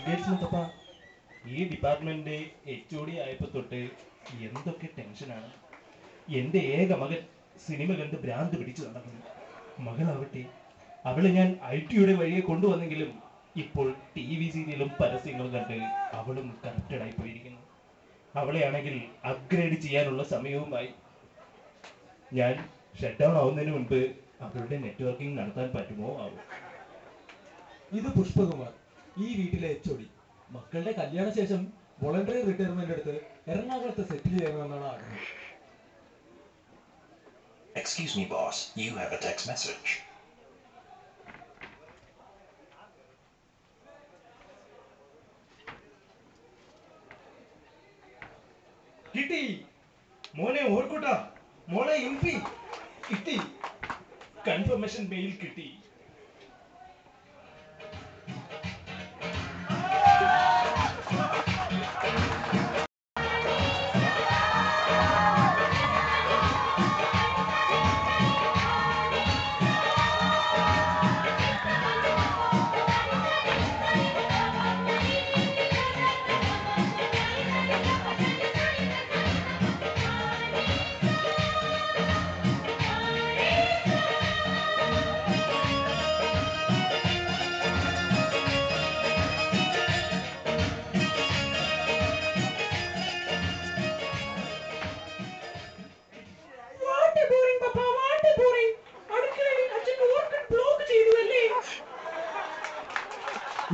Engagement അപ്പ ഈ ഡിപ്പാർട്ട്മെന്റിന്റെ HOD ആയപ്പോ തൊട്ട് എന്തൊക്കെ ടെൻഷനാണ്. എന്റെ ഏക മകൻ സിനിമ കണ്ട് ഭ്രാന്ത് പിടിച്ചു നടക്കുന്നു. മകളാവട്ടെ, അവളെ ഞാൻ IT-യുടെ വഴിയെ കൊണ്ടുവന്നെങ്കിലും ഇപ്പോൾ TV സീരിയലും പരസ്യങ്ങളും കണ്ട് അവളും കറക്റ്റഡ് ആയി പോയിരിക്കുന്നു. അവളെയാണെങ്കിൽ അപ്ഗ്രേഡ് ചെയ്യാനുള്ള സമയവുമായി. ഞാൻ ഷട്ട് ഡൗൺ ആവുന്നതിന് മുൻപ് അവളുടെ നെറ്റ്വർക്കിംഗ് നടത്താൻ പറ്റുമോ ആവും. ഇത് പുഷ്പകുമാർ, ഈ വീട്ടിലെ HOD. മക്കളുടെ കല്യാണശേഷം വോളണ്ടറി റിട്ടയർമെന്റ് എടുത്ത് എറണാകുളത്ത് സെറ്റിൽ ചെയ്യണമെന്നാണ് ആഗ്രഹം. Excuse me, boss. You have a text message. കിട്ടി മോനെ, ഓർക്കൂട്ട മോളെ ഇൻഫി കിട്ടി. കൺഫർമേഷൻ മെയിൽ കിട്ടി.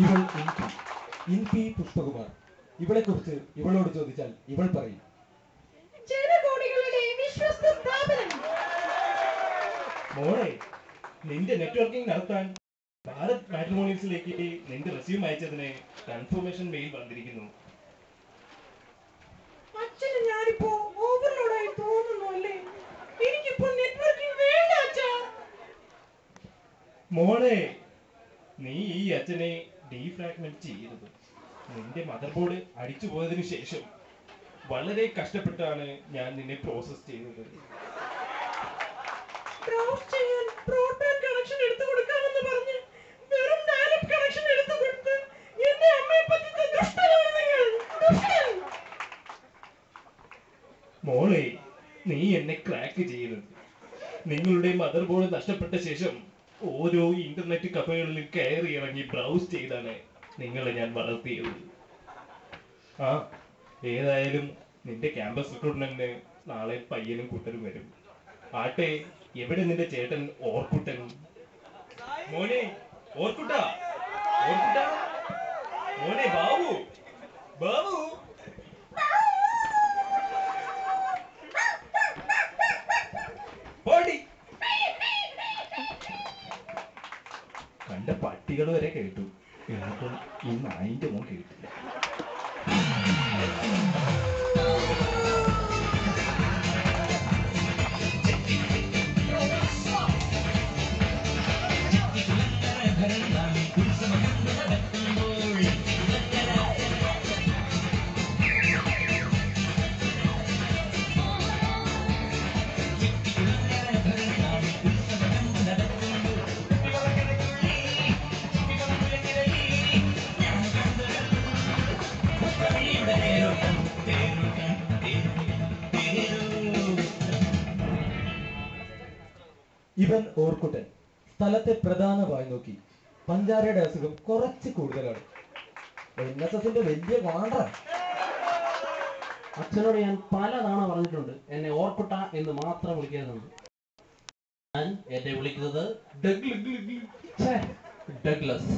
ഇവൾ ഇൻപി പുഷ്പകുമാർ. ഇവളെ കുറിച്ച് ഇവളോട് ചോദിച്ചാൽ ഇവൾ പറയും. മോളെ, നിന്റെ നെറ്റ്വർക്കിംഗ് നടത്താൻ ഭാരത് മാട്രിമോണിയൽസിലേക്ക് നിന്റെ റെസ്യൂം അയച്ചതിന് കൺഫർമേഷൻ മെയിൽ വന്നിരിക്കുന്നു. മോളെ, നീ ഈ അച്ഛനെ ഡീഫ്രാഗ്മെന്റ് ചെയ്യരുത്. നിന്റെ മദർ ബോർഡ് അടിച്ചു പോയതിനു ശേഷം വളരെ കഷ്ടപ്പെട്ടാണ് ഞാൻ നിന്നെ പ്രോസസ് ചെയ്തത്. മോളെ, നീ എന്നെ ക്രാക്ക് ചെയ്യരുത്. നിങ്ങളുടെ മദർ ബോർഡ് നഷ്ടപ്പെട്ട ശേഷം ഓരോ ഇന്റർനെറ്റ് കഫേകളിലും കയറി ഇറങ്ങി ബ്രൗസ് ചെയ്താണ് നിങ്ങളെ ഞാൻ വളർത്തിയത്. ആ, ഏതായാലും നിന്റെ ക്യാമ്പസ് റിക്രൂട്ട്മെന്റിന് നാളെ പയ്യനും കുട്ടനും വരും. ആട്ടെ, എവിടെ നിന്റെ ചേട്ടൻ ഓർക്കുട്ടൻ? മോനെ ഓർക്കുട്ട, ഓർക്കുട്ട, മോനെ ബാബു, ബാബു. കണ്ട പട്ടികൾ വരെ കേട്ടു, എന്നിട്ടും ഈ നായിന്റെ മോൻ കേട്ടില്ല. ഇവൻ ഓർക്കുട്ടൻ. സ്ഥലത്തെ പ്രധാന വായി നോക്കി. പഞ്ചാരയുടെ അസുഖം കുറച്ച് കൂടുതലാണ്. NSSന്റെ വലിയ വാണ്ട. അച്ഛനോട് ഞാൻ പലതവണ പറഞ്ഞിട്ടുണ്ട് എന്നെ ഓർക്കുട്ട എന്ന് മാത്രം വിളിക്കരുതെന്ന്. ഞാൻ എന്നെ വിളിക്കുന്നത് ഡഗ്ലസ്.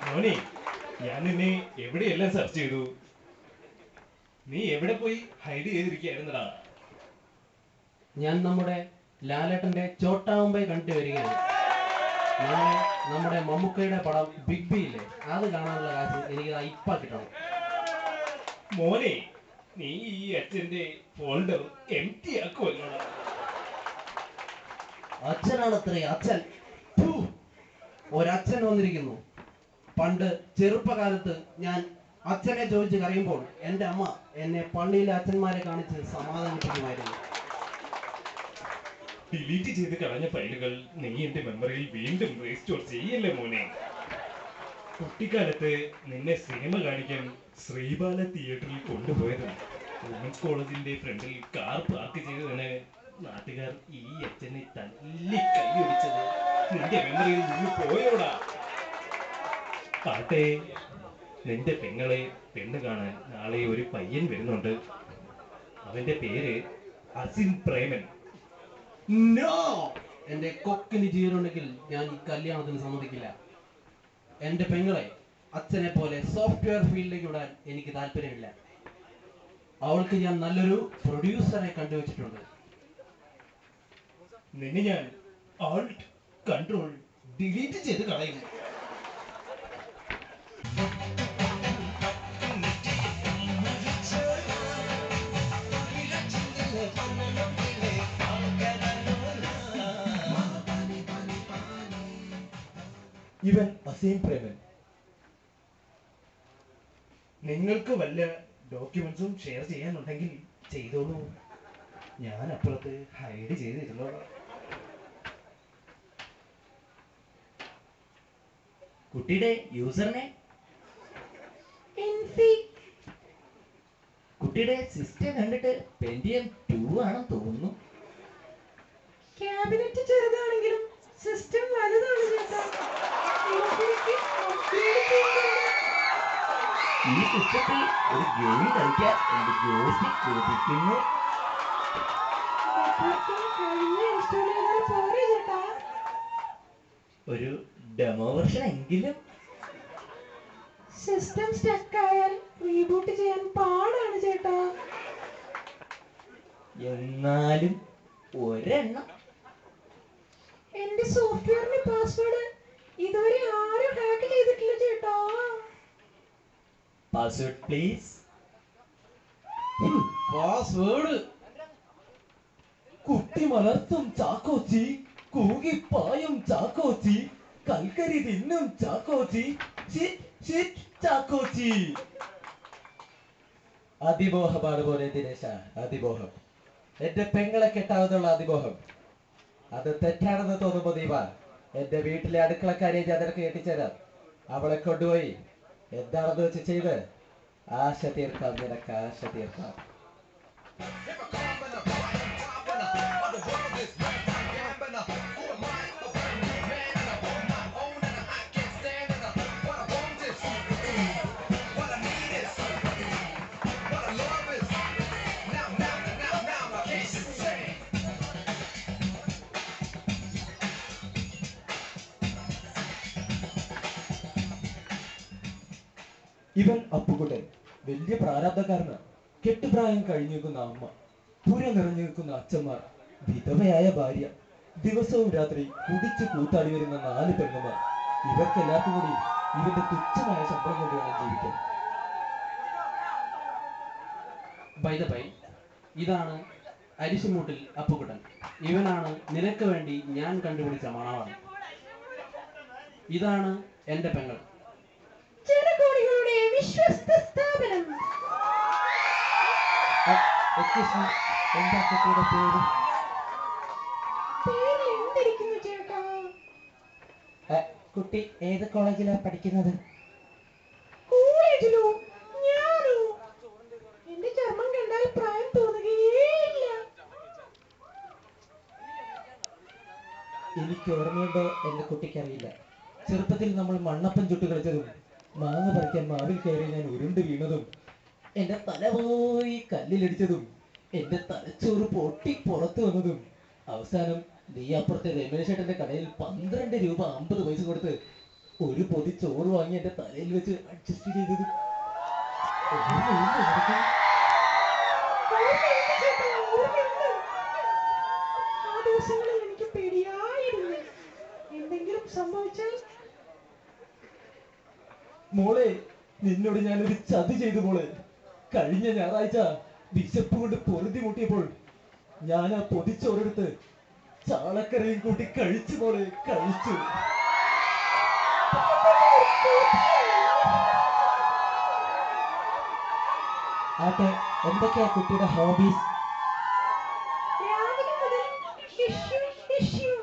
മോനെ, ഞാൻ നിന്നെ എവിടെയെല്ലാം സെർച്ച് ചെയ്തു. നീ എവിടെ പോയി ഹൈഡ് ചെയ്തിരിക്കുകയായിരുന്നടാ? ഞാൻ നമ്മുടെ ലാലേട്ടന്റെ ചോട്ടാമുംബൈ കണ്ടിട്ട് വരികയാണ്. നാളെ നമ്മുടെ മമ്മൂക്കയുടെ പടം ബിഗ് ബി ഇല്ലേ, അത് കാണാനുള്ള കാശ് എനിക്ക് ഇപ്പം കിട്ടണം. മോനെ, നീ ഈ അച്ഛന്റെ ഫോൾഡർ എംപ്റ്റി ആക്കുമല്ലോ. അച്ഛനാണ് അത്രേ അച്ഛൻ. ഒരച്ഛൻ വന്നിരിക്കുന്നു. പണ്ട് ചെറുപ്പകാലത്ത് ഞാൻ അച്ഛനെ ചോദിച്ച് കരയുമ്പോൾ എൻ്റെ അമ്മ എന്നെ പള്ളിയിലെ അച്ഛന്മാരെ കാണിച്ച് സമാധാനിപ്പിക്കുമായിരുന്നു. ഡിലീറ്റ് ചെയ്ത് കളഞ്ഞ ഫയലുകൾ നീ എന്റെ മെമ്മറിയിൽ വീണ്ടും റീസ്റ്റോർ ചെയ്യല്ലേ മോനെ. കുട്ടിക്കാലത്ത് നിന്നെ സിനിമ കാണിക്കാൻ ശ്രീബാല തിയേറ്ററിൽ കൊണ്ടുപോയത് വുമൻസ് കോളേജിന്റെ ഫ്രണ്ടിൽ കാർ പാർക്ക് ചെയ്തതിന് നാട്ടുകാർ ഈ അച്ഛനെ തല്ലി കൈയൊടിച്ചത് നിന്റെ മെമ്മറിയിൽ നിന്ന് പോയോടാ. പാട്ടെ, നിന്റെ പെങ്ങളെ പെണ്ണ് കാണാൻ നാളെ ഒരു പയ്യൻ വരുന്നുണ്ട്. അവന്റെ പേര് അസിൻ പ്രേമൻ. നോ, എന്റെ കൊക്കിന് ജീവനുണ്ടെങ്കിൽ ഞാൻ ഈ കല്യാണത്തിന് സമ്മതിക്കില്ല. എന്റെ പെങ്ങളെ അച്ഛനെ പോലെ സോഫ്റ്റ്വെയർ ഫീൽഡിലേക്ക് വിടാൻ എനിക്ക് താല്പര്യമില്ല. അവൾക്ക് ഞാൻ നല്ലൊരു പ്രൊഡ്യൂസറെ കണ്ടുവച്ചിട്ടുണ്ട്. നിന്നെ ഞാൻ ആൾട്ട് കൺട്രോൾ ഡിലീറ്റ് ചെയ്ത് കളയും. ഇവൻ അസീം പ്രേമൻ. നിങ്ങൾക്ക് വല്ല ഡോക്യുമെന്റ്സും ഷെയർ ചെയ്യാനുണ്ടെങ്കിൽ ചെയ്തോളൂ. ഞാൻ അപ്പുറത്ത് ഹൈഡ് ചെയ്തിരുന്നോളാം. കുട്ടിയുടെ യൂസറിനെ, കുട്ടിയുടെ സിസ്റ്റം കണ്ടിട്ട് പെന്റിയം 2 ആണെന്ന് തോന്നുന്നു. ക്യാബിനറ്റ് ചെറുതാണെങ്കിലും സിസ്റ്റം വലുതാണ് ചേട്ടാ. ഈ സിസ്റ്റത്തിൽ ഒരു ഗെയിം കളിക്കാൻ എന്റെ ജോയ്സ്റ്റിക് ചോദിക്കുന്നു. ഒരു ഡെമോ വെർഷൻ എങ്കിലും. സിസ്റ്റം സ്റ്റക്ക് ആയാൽ റീബൂട്ട് ചെയ്യാൻ പാടാണ് ചേട്ടാ. എന്നാലും ഒരെണ്ണം. എന്റെ സോഫ്റ്റ്വെയറിന്റെ പാസ്വേഡ് ഇതുവരെ ആരും ഹാക്ക് ചെയ്തിട്ടില്ല ചേട്ടാ. Password please. പാസ്വേഡ്. കുട്ടി മലർത്തും ചാക്കോച്ചി, കൂകിപ്പായും ചാക്കോച്ചി, കൽക്കരി തിന്നും ചാക്കോച്ചി, ചാക്കോച്ചി. അതിമോഹമാണ് പോലെ ദിനേശ, അതിമോഹം. എന്റെ പെങ്ങളെ കെട്ടാവുന്നുള്ള അതിമോഹം. അത് തെറ്റാണെന്ന് തോന്നുമ്പോ നീ വാ. എന്റെ വീട്ടിലെ അടുക്കളക്കാരെ ഞാൻ നിനക്ക് കെട്ടിച്ചേരാം. അവളെ കൊണ്ടുപോയി എന്താണെന്ന് വെച്ച് ചെയ്ത് ആശ തീർക്കാം, നിനക്ക് ആശ തീർക്കാം. ഇവൻ അപ്പുകുട്ടൻ വലിയ പ്രാരാബ്ധക്കാരനാണ്. കെട്ടുപ്രായം കഴിഞ്ഞു നിൽക്കുന്ന അമ്മ, പുര നിറഞ്ഞു നിൽക്കുന്ന അച്ഛന്മാർ, വിധവയായ ഭാര്യ, ദിവസവും രാത്രി കുടിച്ച് കൂത്താടി വരുന്ന 4 പെണ്ണുമാർ. ഇവർക്കെല്ലാവർക്കും കൂടി ഇവന്റെ തുച്ഛമായ ശമ്പളം കൊണ്ട് വേണം ജീവിക്കാൻ. ബൈ ദ ബൈ, ഇതാണ് അരിശുമൂട്ടിൽ അപ്പുകുട്ടൻ. ഇവനാണ് നിനക്ക് വേണ്ടി ഞാൻ കണ്ടുപിടിച്ച മണവാളൻ. ഇതാണ് എന്റെ പെങ്ങൾ. ജനകോടികളുടെ വിശ്വസ്ത സ്ഥാപനം. എന്താ കുട്ടിയുടെ പേര്? പേര് എന്തിരിക്കുന്നു ചേട്ടാ? കുട്ടി ഏത് കോളേജിലാണ് പഠിക്കുന്നത്? കോളേജിലോ? ഞാനോ? എന്റെ ചർമ്മം കണ്ടാൽ പ്രായം തോന്നുകയേയില്ല. എനിക്ക് ഓർമ്മയുണ്ടോ എന്റെ കുട്ടിക്കറിയില്ല. ചെറുപ്പത്തിൽ നമ്മൾ മണ്ണപ്പം ചുട്ട് കളിച്ചതും മാങ്ങ പറിക്കാൻ മാവിൽ കയറി ഞാൻ ഉരുണ്ട് വീണതും എന്റെ തല പോയി കല്ലിലടിച്ചതും എന്റെ തലച്ചോറ് പൊട്ടി പുറത്തു വന്നതും അവസാനം നീ അപ്പുറത്തെ രമേശേട്ടന്റെ കടയിൽ 12 രൂപ 50 പൈസ കൊടുത്ത് ഒരു പൊതി ചോറ് വാങ്ങി എന്റെ തലയിൽ വെച്ച് അഡ്ജസ്റ്റ് ചെയ്തതും. ഓർമ്മയുണ്ട് ചേട്ടാ, ഓർമ്മയുണ്ട്. ആ ദിവസങ്ങളിൽ എനിക്ക് പേടിയായിരുന്നു. എന്തെങ്കിലും സംഭവിച്ചാൽ മോളെ, നിന്നോട് ഞാനൊരു ചതി ചെയ്തു മോളെ. കഴിഞ്ഞ ഞായറാഴ്ച വിശപ്പ് കൊണ്ട് പൊറുതി മുട്ടിയപ്പോൾ ഞാൻ ആ പൊതിച്ചോറെടുത്ത് ചാളക്കരയും കൂട്ടി കഴിച്ചു മോളെ, കഴിച്ചു. ആട്ടെ, എന്തൊക്കെയാ കുട്ടിയുടെ ഹോബീസ്? രാവിലെ മുതൽ ഇഷ്യൂ.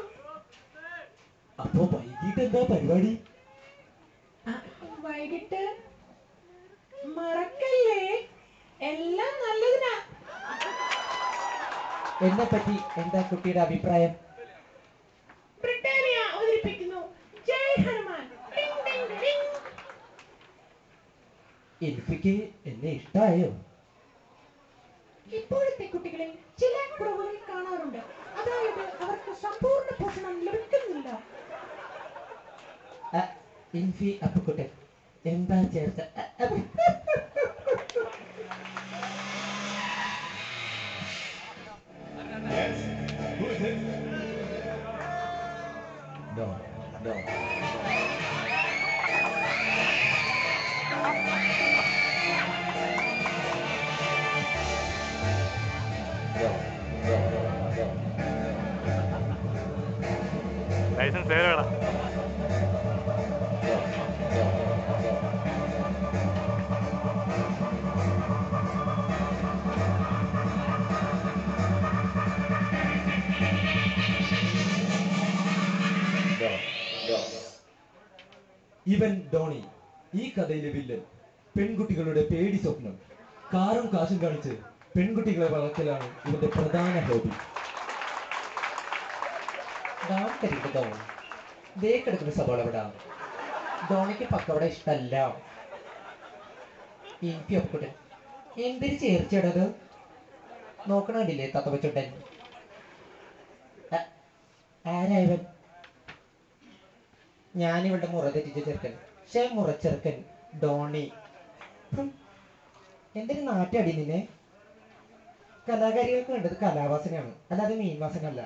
അപ്പൊ വൈകിട്ട് എന്താ പരിപാടി? വൈകിട്ട് മറക്കല്ലേ, എല്ലാം നല്ലതിനാ. എന്നെ പറ്റി എന്താ കുട്ടിയുടെ അഭിപ്രായം? ബ്രിട്ടാനിയ അവതരിപ്പിക്കുന്നു ജയ് ഹനുമാൻ. ടിങ് ടിങ് ടിങ്. ഇൻഫിക്ക് എന്നെ ഇഷ്ടായോ? ഇപ്പോഴത്തെ കുട്ടികളിൽ ചില കുറവുകൾ കാണാറുണ്ട്. അതായത് അവർക്ക് സമ്പൂർണ്ണ പോഷണം ലഭിക്കുന്നില്ല. ഇൻഫി അപ്പുക്കുട്ടൻ എന്താ ചേർച്ച? ലൈസൻസ് ഏതാടാ? ഇവൻ ഡോണി, ഈ കഥയിലെ വില്ലൻ. പെൺകുട്ടികളുടെ പേടി സ്വപ്നം. കാറും കാശും കാണിച്ച് പെൺകുട്ടികളെ വളർത്തലാണ് ഇവന്റെ പ്രധാന ഹോബി. കിടക്കുന്ന സവാള ഇവിടെ ധോണിക്ക് പക്കവട ഇഷ്ടല്ല. എനിക്ക് ഒപ്പിട്ടെ എന്തൊരു ചേർച്ചയിടത് നോക്കണില്ലേ തത്ത വെച്ചുണ്ടൻ. ആരായവൻ? ഞാനിവിടെ മുറ തെറ്റിച്ച ചെറുക്കൻ. മുറച്ചെറുക്കൻ ഡോണി. എന്തൊരു നാറ്റടി നിന്നെ. കലാകാരികൾക്ക് വേണ്ടത് കലാവാസനയാണ്, അല്ലാതെ മീൻവാസനല്ല.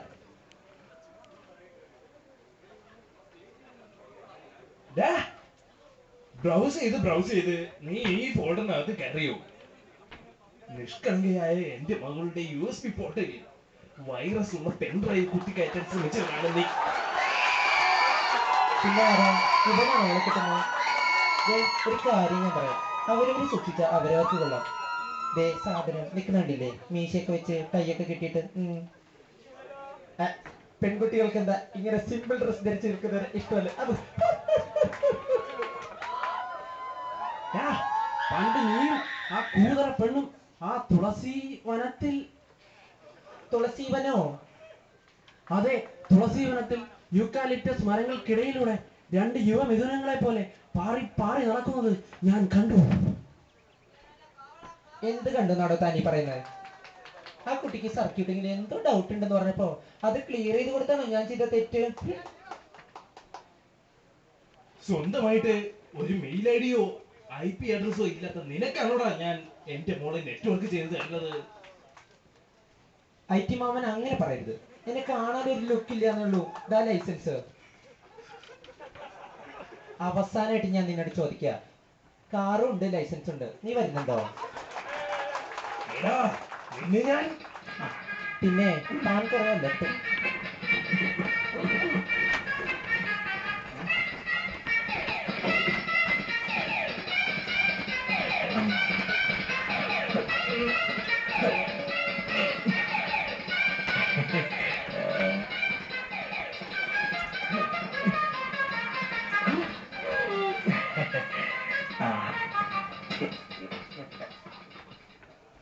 ബ്രൗസ് ചെയ്ത് നീ ഈ ഫോൾഡറിനകത്ത് കയറിയോ? നിഷ്കളങ്കയായ എന്റെ മകളുടെ USB പോർട്ടലിൽ വൈറസ് ഉള്ള പെൻഡ്രൈവ് കുത്തിക്കയറ്റാൻ ശ്രമിച്ചതാണ് നീ. പിന്നെ ആരാ ഇവനാണ് അയാളെ കിട്ടുന്നത്? ഒരു കാര്യം ഞാൻ പറയാം, അവരവര് സൂക്ഷിച്ച അവരവർക്ക് കൊള്ളാം. ദേ സാധനം നിൽക്കുന്നുണ്ടില്ലേ, മീശയൊക്കെ വെച്ച് കൈയൊക്കെ കിട്ടിയിട്ട്. പെൺകുട്ടികൾക്ക് എന്താ ഇങ്ങനെ സിമ്പിൾ ഡ്രസ് ധരിച്ച് നിൽക്കുന്നത് ഇഷ്ടമല്ല. അത് പണ്ട് നീയും ആ കൂതറ പെണ്ണും ആ തുളസി വനത്തിൽ. തുളസീവനോ? അതെ, തുളസി വനത്തിൽ യൂക്കാലിപ്റ്റസ് മരങ്ങൾക്കിടയിലൂടെ രണ്ട് യുവമിഥുനങ്ങളെ പോലെ പാറി പാറി നടക്കുന്നത് ഞാൻ കണ്ടു. എന്ത് കണ്ടു നാടോ താനീ പറയുന്നത്? ആ കുട്ടിക്ക് സർക്യൂട്ടിങ്ങിൽ എന്തോ ഡൗട്ട് ഉണ്ടെന്ന് പറഞ്ഞപ്പോ അത് ക്ലിയർ ചെയ്ത് കൊടുത്താണോ ഞാൻ ചെയ്ത തെറ്റ്? സ്വന്തമായിട്ട് ഒരു മെയിൽ ഐഡിയോ IP അഡ്രസ്സോ ഇല്ലാത്ത നിനക്കാണോടാ ഞാൻ എന്റെ മോളെ നെറ്റ്വർക്ക് ചെയ്ത് തരുന്നത്? IT മാമൻ അങ്ങനെ പറയരുത്. എന്നെ കാണാൻ ഒരു ലുക്ക് ഇല്ലാന്നുള്ളൂ. ഇതാ ലൈസൻസ്. അവസാനമായിട്ട് ഞാൻ നിന്നോട് ചോദിക്കുക, കാറും ഉണ്ട് ലൈസൻസ് ഉണ്ട്, നീ വരുന്നുണ്ടോ? ഞാൻ പിന്നെ താൻ കുറവല്ല.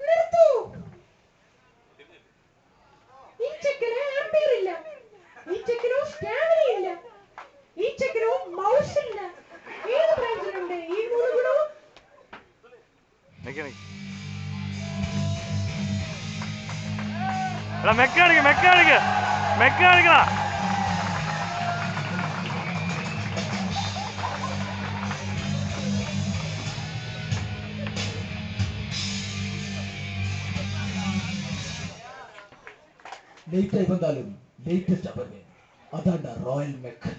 നിർത്തൂ. ഈ ചെക്കന് ആംബിയർ ഇല്ല, ഈ ചെക്കനോ സ്റ്റാമിന ഇല്ല, ഈ ചെക്കനോ മൗസ് ഇല്ല. ഏത് ബ്രാഞ്ചിലുണ്ട് ഈ മൂന്ന് ഗുണവും? മെക്കാനിക്കാ ലേറ്റ് ആയി വന്നാലും ലേറ്റസ്റ്റ് അപ്പൻ അതാണ്ട റോയൽ മെക്ക്.